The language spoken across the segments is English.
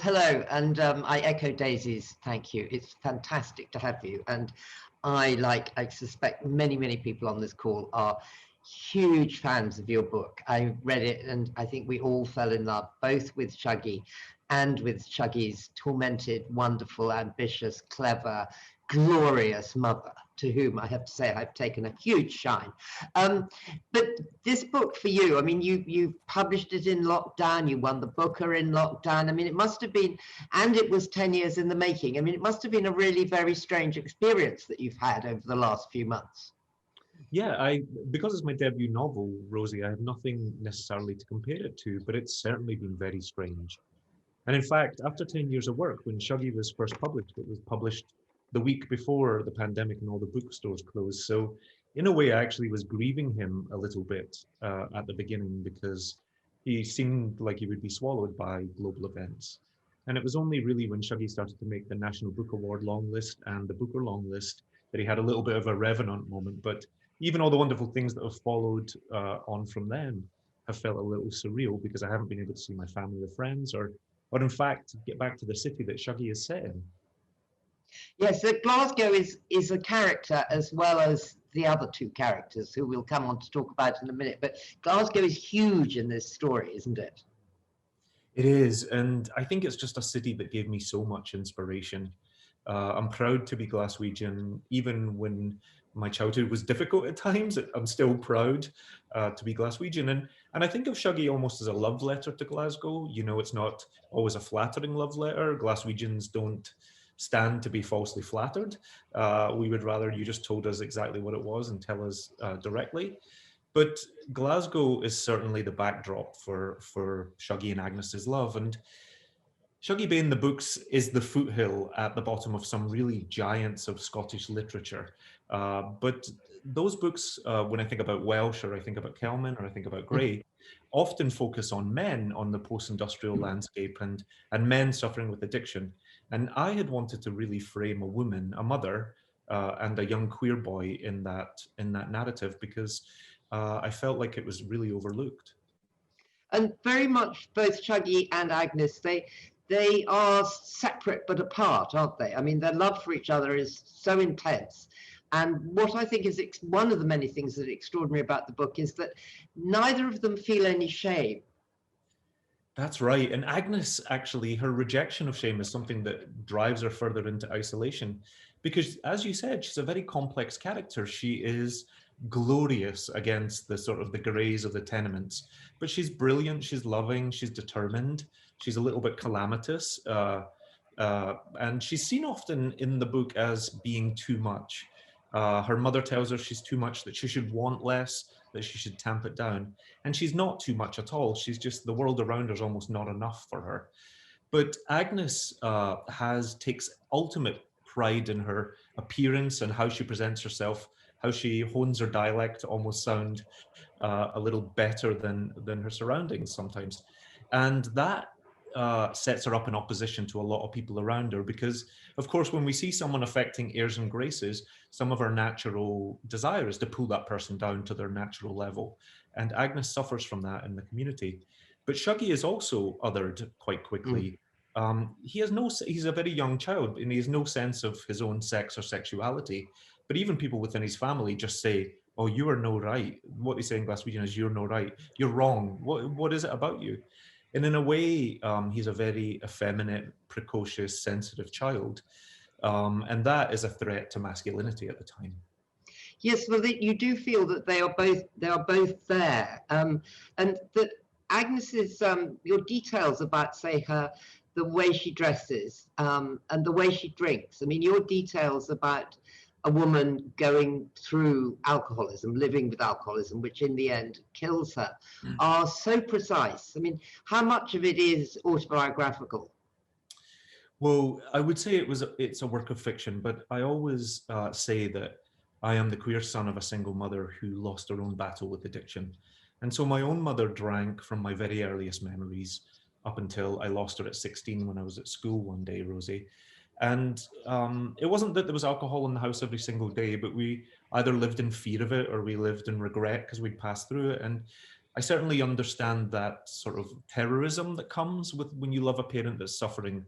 hello, and I echo Daisy's thank you. It's fantastic to have you, and I suspect many people on this call are huge fans of your book. I read it, and I think we all fell in love, both with Shuggie and with Shuggie's tormented, wonderful, ambitious, clever, glorious mother, to whom I have to say I've taken a huge shine. But this book for you, I mean, you published it in lockdown, you won the Booker in lockdown. I mean, it must have been, and it was 10 years in the making. I mean, it must have been a really very strange experience that you've had over the last few months. Yeah, because it's my debut novel, Rosie, I have nothing necessarily to compare it to, but it's certainly been very strange. And in fact, after 10 years of work, when Shuggie was first published, it was published the week before the pandemic and all the bookstores closed. So in a way, I actually was grieving him a little bit at the beginning because he seemed like he would be swallowed by global events. And it was only really when Shuggie started to make the National Book Award long list and the Booker long list that he had a little bit of a revenant moment. But even all the wonderful things that have followed on from then have felt a little surreal because I haven't been able to see my family or friends or in fact, get back to the city that Shuggie is set in. Yes, so Glasgow is a character as well as the other two characters who we'll come on to talk about in a minute. But Glasgow is huge in this story, isn't it? It is, and I think it's just a city that gave me so much inspiration. I'm proud to be Glaswegian, even when my childhood was difficult at times. I'm still proud to be Glaswegian, and I think of Shuggie almost as a love letter to Glasgow. You know, it's not always a flattering love letter. Glaswegians don't stand to be falsely flattered. We would rather you just told us exactly what it was and tell us directly. But Glasgow is certainly the backdrop for Shuggie and Agnes's love, and Shuggie Bain, the books, is the foothill at the bottom of some really giants of Scottish literature. But those books, when I think about Welsh, or I think about Kelman, or I think about Gray, often focus on men on the post-industrial landscape and men suffering with addiction. And I had wanted to really frame a woman, a mother, and a young queer boy in that narrative because I felt like it was really overlooked. And very much both Shuggie and Agnes, they are separate but apart, aren't they? I mean, their love for each other is so intense. And what I think is one of the many things that are extraordinary about the book is that neither of them feel any shame. That's right. And Agnes, actually, her rejection of shame is something that drives her further into isolation. Because, as you said, she's a very complex character. She is glorious against the sort of the greys of the tenements. But she's brilliant, she's loving, she's determined, she's a little bit calamitous. And she's seen often in the book as being too much. Her mother tells her she's too much, that she should want less, that she should tamp it down. And she's not too much at all. She's just, the world around her is almost not enough for her. But Agnes takes ultimate pride in her appearance and how she presents herself, how she hones her dialect to almost sound a little better than her surroundings sometimes. And that sets her up in opposition to a lot of people around her because, of course, when we see someone affecting airs and graces, some of our natural desire is to pull that person down to their natural level. And Agnes suffers from that in the community. But Shuggie is also othered quite quickly. He's a very young child and he has no sense of his own sex or sexuality. But even people within his family just say, oh, you are no right. What they say in Glaswegian is, you're no right. You're wrong. What is it about you? And in a way, he's a very effeminate, precocious, sensitive child. And that is a threat to masculinity at the time. Yes, well, you do feel that they are both there. And that Agnes's, your details about, say, the way she dresses and the way she drinks. I mean, your details about a woman going through alcoholism, living with alcoholism, which in the end kills her, are so precise. I mean, how much of it is autobiographical? Well, I would say it's a work of fiction, but I always say that I am the queer son of a single mother who lost her own battle with addiction. And so my own mother drank from my very earliest memories up until I lost her at 16 when I was at school one day, Rosie. And it wasn't that there was alcohol in the house every single day, but we either lived in fear of it or we lived in regret because we'd passed through it. And I certainly understand that sort of terrorism that comes with when you love a parent that's suffering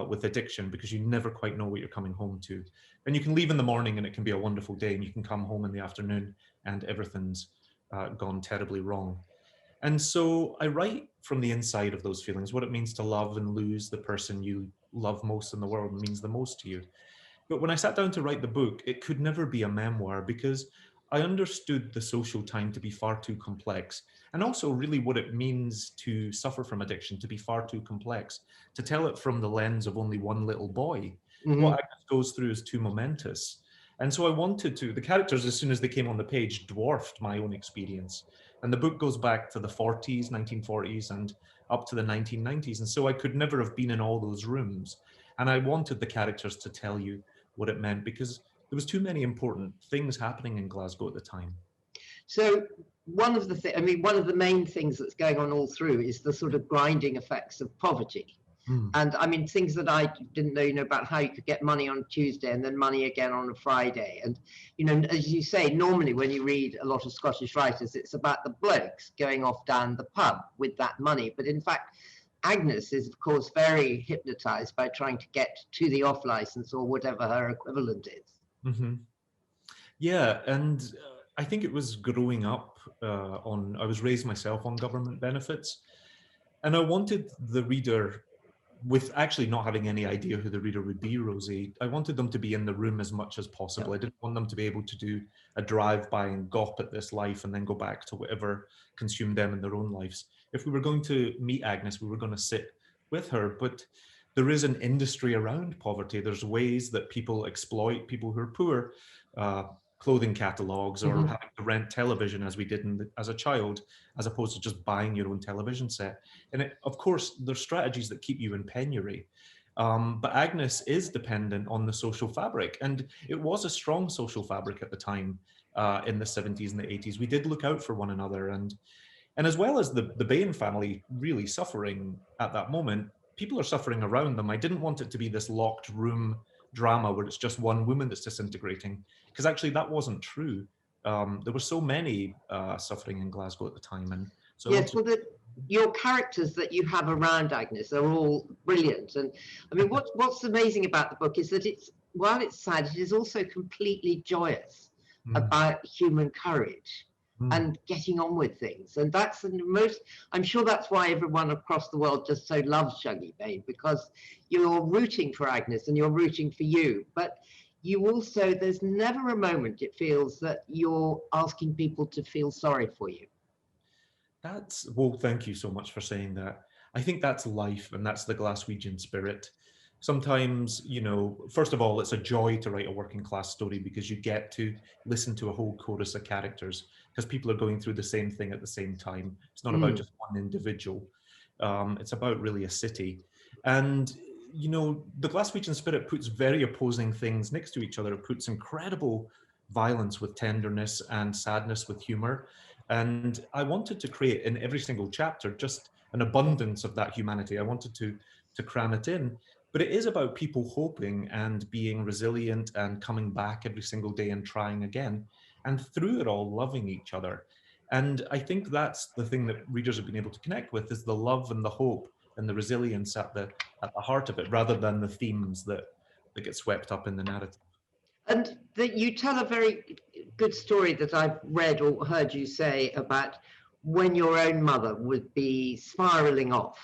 with addiction, because you never quite know what you're coming home to. And you can leave in the morning and it can be a wonderful day, and you can come home in the afternoon and everything's gone terribly wrong. And so I write from the inside of those feelings, what it means to love and lose the person you love most in the world, means the most to you. But when I sat down to write the book, it could never be a memoir, because I understood the social time to be far too complex. And also, really, what it means to suffer from addiction to be far too complex. To tell it from the lens of only one little boy, what Hmm. Agnes goes through is too momentous. And so I wanted to, the characters, as soon as they came on the page, dwarfed my own experience. And the book goes back to the 40s, 1940s, and up to the 1990s. And so I could never have been in all those rooms. And I wanted the characters to tell you what it meant, because there was too many important things happening in Glasgow at the time. So one of the I mean, one of the main things that's going on all through is the sort of grinding effects of poverty. Mm, And I mean, things that I didn't know, about how you could get money on Tuesday and then money again on a Friday. And, as you say, normally when you read a lot of Scottish writers, it's about the blokes going off down the pub with that money. But in fact, Agnes is, of course, very hypnotized by trying to get to the off license or whatever her equivalent is. mm-hmm. Yeah, and I think it was growing up I was raised myself on government benefits, and I wanted the reader, with actually not having any idea who the reader would be, Rosie, I wanted them to be in the room as much as possible. I didn't want them to be able to do a drive-by and gawp at this life and then go back to whatever consumed them in their own lives. If we were going to meet Agnes, we were going to sit with her, but there is an industry around poverty. There's ways that people exploit people who are poor, uh, clothing catalogs, or Mm-hmm. having to rent television, as we did as a child, as opposed to just buying your own television set. And of course, there's strategies that keep you in penury. But Agnes is dependent on the social fabric, and it was a strong social fabric at the time, in the 70s and the 80s. We did look out for one another, and as well as the Bain family really suffering at that moment, people are suffering around them. I didn't want it to be this locked room drama where it's just one woman that's disintegrating, because actually that wasn't true. There were so many suffering in Glasgow at the time, and so I Yes, wanted. well, your characters that you have around Agnes are all brilliant. And I mean, what's amazing about the book is that while it's sad, it is also completely joyous Mm, about human courage mm. and getting on with things. And that's the most, I'm sure that's why everyone across the world just so loves Shuggie Bain, because you're rooting for Agnes and you're rooting for you. But you also, there's never a moment it feels that you're asking people to feel sorry for you. Well, thank you so much for saying that. I think that's life, and that's the Glaswegian spirit. Sometimes, first of all, it's a joy to write a working class story, because you get to listen to a whole chorus of characters, because people are going through the same thing at the same time. It's not about Mm. just one individual. It's about really a city. And, the Glaswegian spirit puts very opposing things next to each other. It puts incredible violence with tenderness and sadness with humor. And I wanted to create in every single chapter just an abundance of that humanity. I wanted to cram it in. But it is about people hoping and being resilient and coming back every single day and trying again. And through it all, loving each other. And I think that's the thing that readers have been able to connect with, is the love and the hope and the resilience at the heart of it, rather than the themes that get swept up in the narrative. And that you tell a very good story that I've read or heard you say about when your own mother would be spiraling off,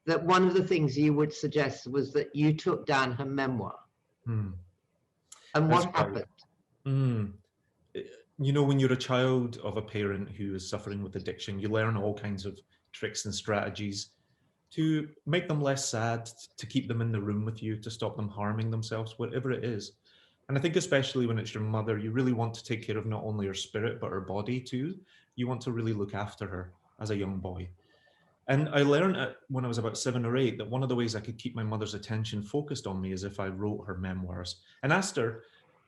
that one of the things you would suggest was that you took down her memoir. Hmm, And that's what right. happened? Hmm. When you're a child of a parent who is suffering with addiction, you learn all kinds of tricks and strategies to make them less sad, to keep them in the room with you, to stop them harming themselves, whatever it is. And I think especially when it's your mother, you really want to take care of not only her spirit, but her body too. You want to really look after her as a young boy. And I learned when I was about 7 or 8 that one of the ways I could keep my mother's attention focused on me is if I wrote her memoirs and asked her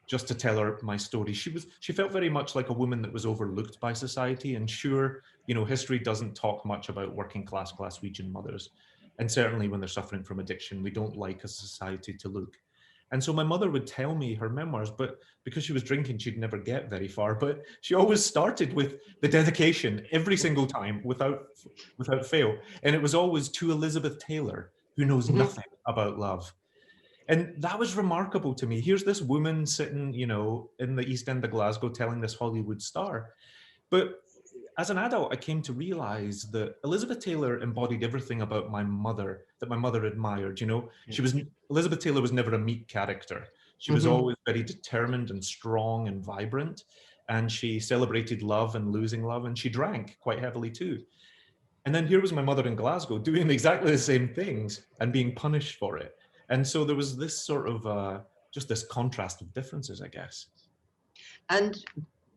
just to tell her my story. She felt very much like a woman that was overlooked by society. And sure, history doesn't talk much about working class Glaswegian mothers. And certainly when they're suffering from addiction, we don't like as a society to look. And so my mother would tell me her memoirs, but because she was drinking, she'd never get very far. But she always started with the dedication every single time without fail. And it was always to Elizabeth Taylor, who knows nothing about love. And that was remarkable to me. Here's this woman sitting, you know, in the East End of Glasgow telling this Hollywood star. But as an adult, I came to realize that Elizabeth Taylor embodied everything about my mother that my mother admired. You know, Elizabeth Taylor was never a meek character. She was always very determined and strong and vibrant. And she celebrated love and losing love, and she drank quite heavily too. And then here was my mother in Glasgow doing exactly the same things and being punished for it. And so there was this sort of just this contrast of differences, I guess. And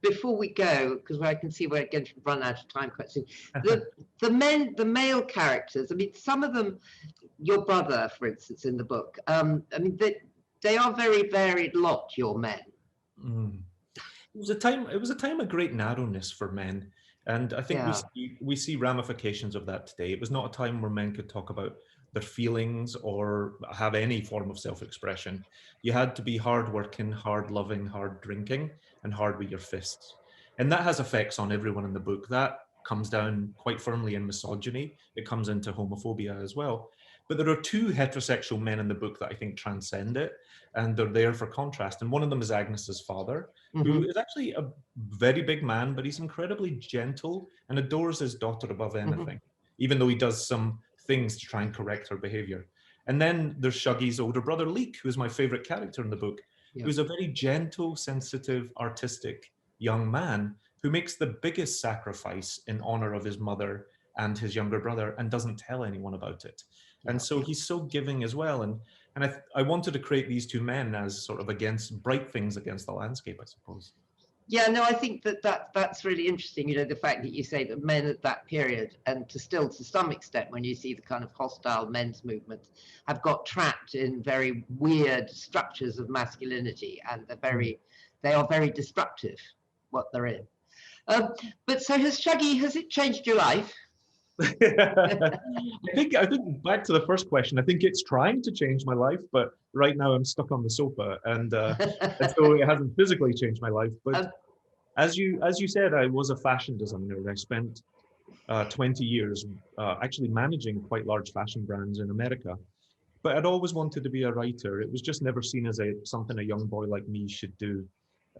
before we go, because I can see we're going to run out of time quite soon, the male characters, I mean, some of them, your brother, for instance, in the book, I mean, they are very varied lot, your men. It was a time of great narrowness for men. And I think we see ramifications of that today. It was not a time where men could talk about their feelings or have any form of self-expression. You had to be hard-working, hard-loving, hard-drinking, and hard with your fists. And that has effects on everyone in the book. That comes down quite firmly in misogyny. It comes into homophobia as well. But there are two heterosexual men in the book that I think transcend it, and they're there for contrast. And one of them is Agnes's father, who is actually a very big man, but he's incredibly gentle and adores his daughter above anything, even though he does some things to try and correct her behavior. And then there's Shuggie's older brother, Leek, who is my favorite character in the book, who's a very gentle, sensitive, artistic young man who makes the biggest sacrifice in honor of his mother and his younger brother and doesn't tell anyone about it. And so he's so giving as well. And I wanted to create these two men as sort of against bright things against the landscape, I suppose. Yeah, no, I think that's really interesting, you know, the fact that you say that men at that period, and to some extent, when you see the kind of hostile men's movement, have got trapped in very weird structures of masculinity, and they are very destructive, what they're in. But so has it changed your life? I think back to the first question, I think it's trying to change my life, but right now I'm stuck on the sofa, and so it hasn't physically changed my life. But as you said, I was a fashion designer. I spent 20 years actually managing quite large fashion brands in America. But I'd always wanted to be a writer. It was just never seen as something a young boy like me should do.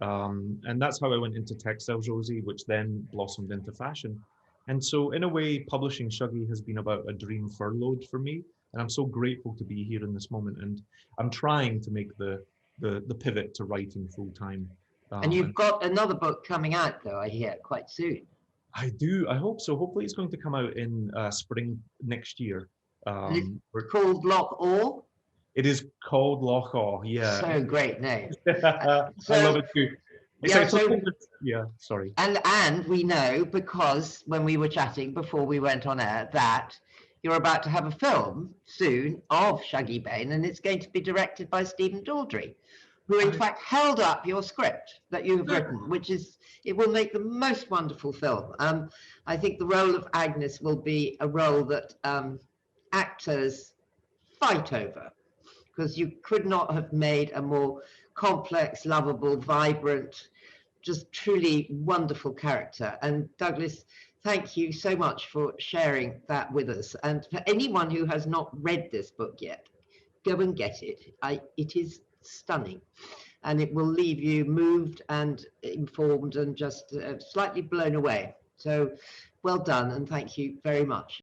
And that's how I went into textiles, Rosie, which then blossomed into fashion. And so in a way, publishing Shuggie has been about a dream furloughed for me. And I'm so grateful to be here in this moment. And I'm trying to make the pivot to writing full time. And you've got another book coming out, though, I hear, quite soon. I do. I hope so. Hopefully it's going to come out in spring next year. It's called Loch Awe? It is called Loch Awe, yeah. So great name. I love it too. Sorry. And we know, because when we were chatting before we went on air, that you're about to have a film soon of Shuggie Bain, and it's going to be directed by Stephen Daldry, who in fact held up your script that you have written, it will make the most wonderful film. I think the role of Agnes will be a role that actors fight over, because you could not have made a more complex, lovable, vibrant, just truly wonderful character. And Douglas, thank you so much for sharing that with us. And for anyone who has not read this book yet, go and get it. It is stunning, and it will leave you moved and informed and just slightly blown away. So well done, and thank you very much.